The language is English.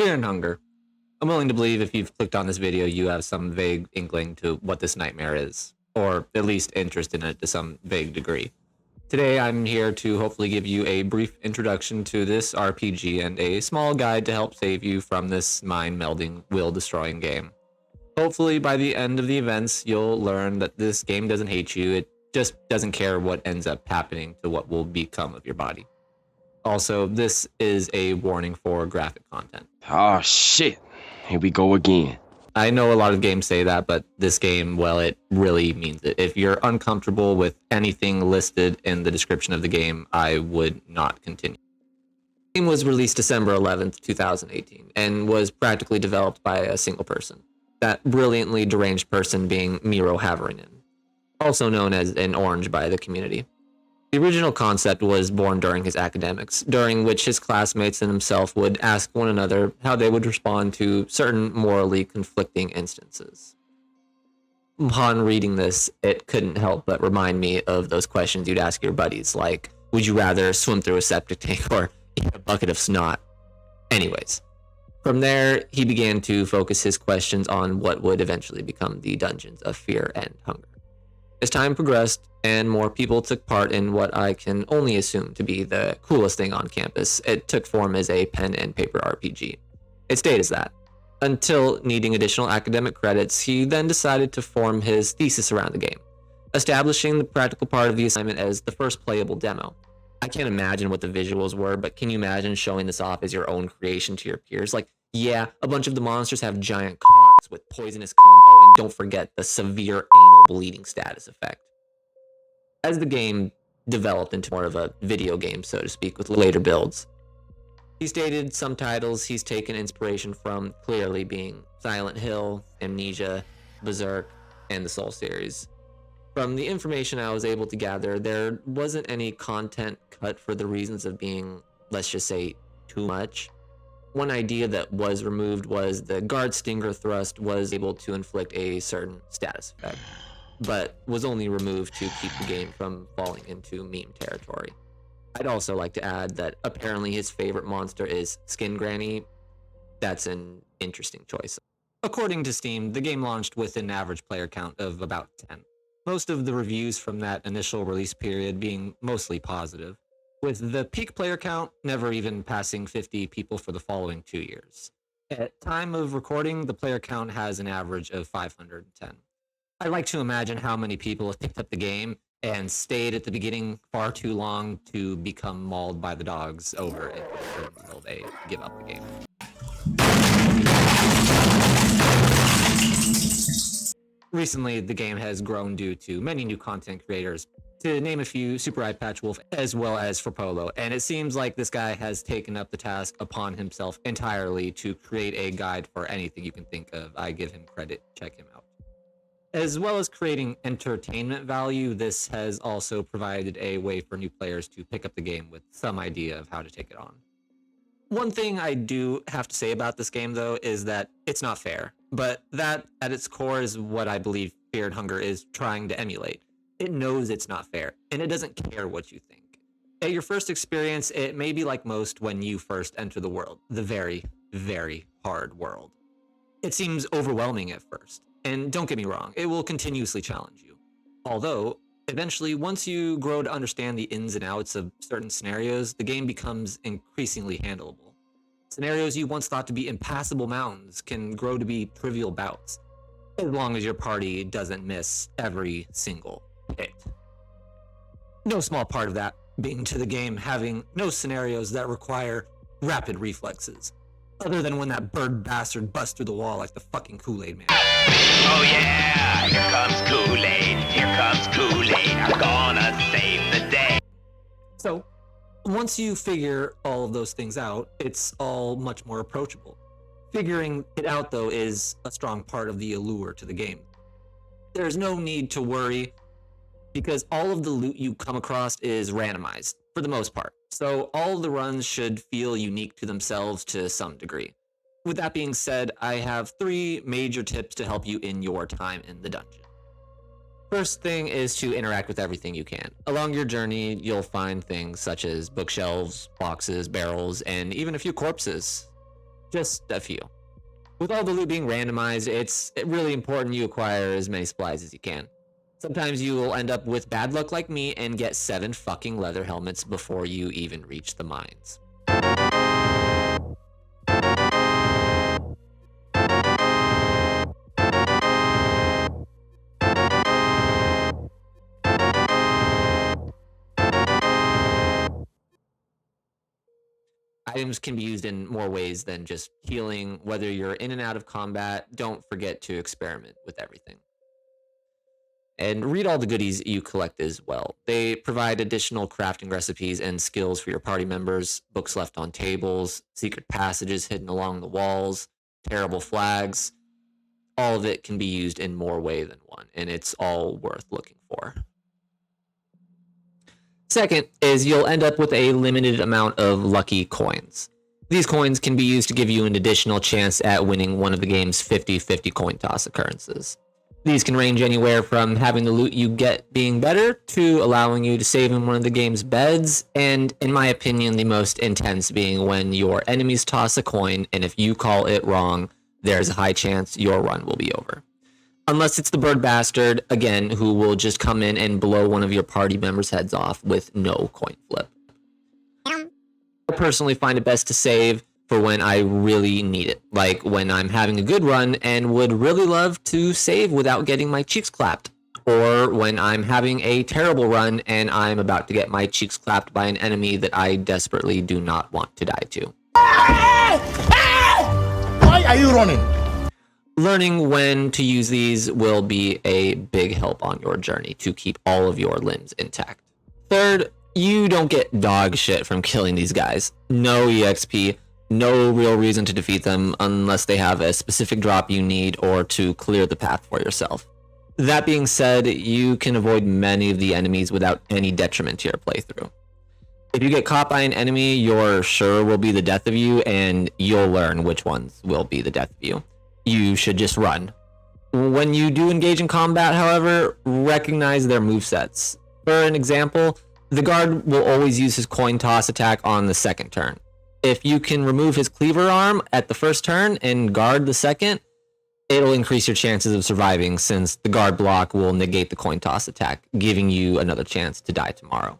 Fear and hunger. I'm willing to believe if you've clicked on this video, you have some vague inkling to what this nightmare is, or at least interest in it to some vague degree. Today, I'm here to hopefully give you a brief introduction to this RPG and a small guide to help save you from this mind-melding, will-destroying game. Hopefully, by the end of the events, you'll learn that this game doesn't hate you, it just doesn't care what ends up happening to what will become of your body. Also, this is a warning for graphic content. Oh shit, here we go again. I know a lot of games say that, but this game, well, it really means it. If you're uncomfortable with anything listed in the description of the game, I would not continue. The game was released December 11th, 2018, and was practically developed by a single person. That brilliantly deranged person being Miro Haverinen, also known as an Orange by the community. The original concept was born during his academics, during which his classmates and himself would ask one another how they would respond to certain morally conflicting instances. Upon reading this, it couldn't help but remind me of those questions you'd ask your buddies, like, would you rather swim through a septic tank or eat a bucket of snot? Anyways, from there, he began to focus his questions on what would eventually become the Dungeons of Fear and Hunger. As time progressed and more people took part in what I can only assume to be the coolest thing on campus, it took form as a pen and paper RPG. It stayed as that. Until needing additional academic credits, he then decided to form his thesis around the game, establishing the practical part of the assignment as the first playable demo. I can't imagine what the visuals were, but can you imagine showing this off as your own creation to your peers? Like, yeah, a bunch of the monsters have giant cocks with poisonous cum. Oh, and don't forget the severe anal bleeding status effect. As the game developed into more of a video game, so to speak, with later builds, he stated some titles he's taken inspiration from, clearly being Silent Hill, Amnesia, Berserk, and the Soul series. From the information I was able to gather, there wasn't any content cut for the reasons of being, let's just say, too much. One idea that was removed was the guard stinger thrust was able to inflict a certain status effect, but was only removed to keep the game from falling into meme territory. I'd also like to add that apparently his favorite monster is Skin Granny. That's an interesting choice. According to Steam, the game launched with an average player count of about 10. Most of the reviews from that initial release period being mostly positive, with the peak player count never even passing 50 people for the following 2 years. At time of recording, the player count has an average of 510. I like to imagine how many people have picked up the game and stayed at the beginning far too long to become mauled by the dogs over it until they give up the game. Recently, the game has grown due to many new content creators. To name a few, Super Eye Patch Wolf, as well as for Polo, and it seems like this guy has taken up the task upon himself entirely to create a guide for anything you can think of. I give him credit, check him out. As well as creating entertainment value, this has also provided a way for new players to pick up the game with some idea of how to take it on. One thing I do have to say about this game, though, is that it's not fair, but that at its core is what I believe Fear and Hunger is trying to emulate. It knows it's not fair, and it doesn't care what you think. At your first experience, it may be like most when you first enter the world, the very, very hard world. It seems overwhelming at first, and don't get me wrong, it will continuously challenge you. Although, eventually, once you grow to understand the ins and outs of certain scenarios, the game becomes increasingly handleable. Scenarios you once thought to be impassable mountains can grow to be trivial bouts, as long as your party doesn't miss every single hit. No small part of that being to the game having no scenarios that require rapid reflexes, other than when that bird bastard busts through the wall like the fucking Kool-Aid man. Oh yeah, here comes Kool-Aid, here comes Kool-Aid, I'm gonna save the day. So, once you figure all of those things out, it's all much more approachable. Figuring it out, though, is a strong part of the allure to the game. There's no need to worry, because all of the loot you come across is randomized, for the most part. So all of the runs should feel unique to themselves to some degree. With that being said, I have 3 major tips to help you in your time in the dungeon. First thing is to interact with everything you can. Along your journey, you'll find things such as bookshelves, boxes, barrels, and even a few corpses. just a few. With all the loot being randomized, it's really important you acquire as many supplies as you can. Sometimes you will end up with bad luck like me and get 7 fucking leather helmets before you even reach the mines. Items can be used in more ways than just healing. Whether you're in and out of combat, don't forget to experiment with everything. And read all the goodies you collect as well. They provide additional crafting recipes and skills for your party members, books left on tables, secret passages hidden along the walls, terrible flags. All of it can be used in more way than one, and it's all worth looking for. Second is you'll end up with a limited amount of lucky coins. These coins can be used to give you an additional chance at winning one of the game's 50-50 coin toss occurrences. These can range anywhere from having the loot you get being better to allowing you to save in one of the game's beds, and in my opinion, the most intense being when your enemies toss a coin, and if you call it wrong, there's a high chance your run will be over. Unless it's the bird bastard, again, who will just come in and blow one of your party members' heads off with no coin flip. I personally find it best to save for when I really need it, like when I'm having a good run and would really love to save without getting my cheeks clapped, or when I'm having a terrible run and I'm about to get my cheeks clapped by an enemy that I desperately do not want to die to. Why are you running? Learning when to use these will be a big help on your journey to keep all of your limbs intact. Third, you don't get dog shit from killing these guys. No EXP, no real reason to defeat them unless they have a specific drop you need or to clear the path for yourself. That being said, you can avoid many of the enemies without any detriment to your playthrough. If you get caught by an enemy, you're sure will be the death of you, and you'll learn which ones will be the death of you. You should just run. When you do engage in combat, however, recognize their movesets. For an example, the guard will always use his coin toss attack on the second turn. If you can remove his cleaver arm at the first turn and guard the second, it'll increase your chances of surviving since the guard block will negate the coin toss attack, giving you another chance to die tomorrow.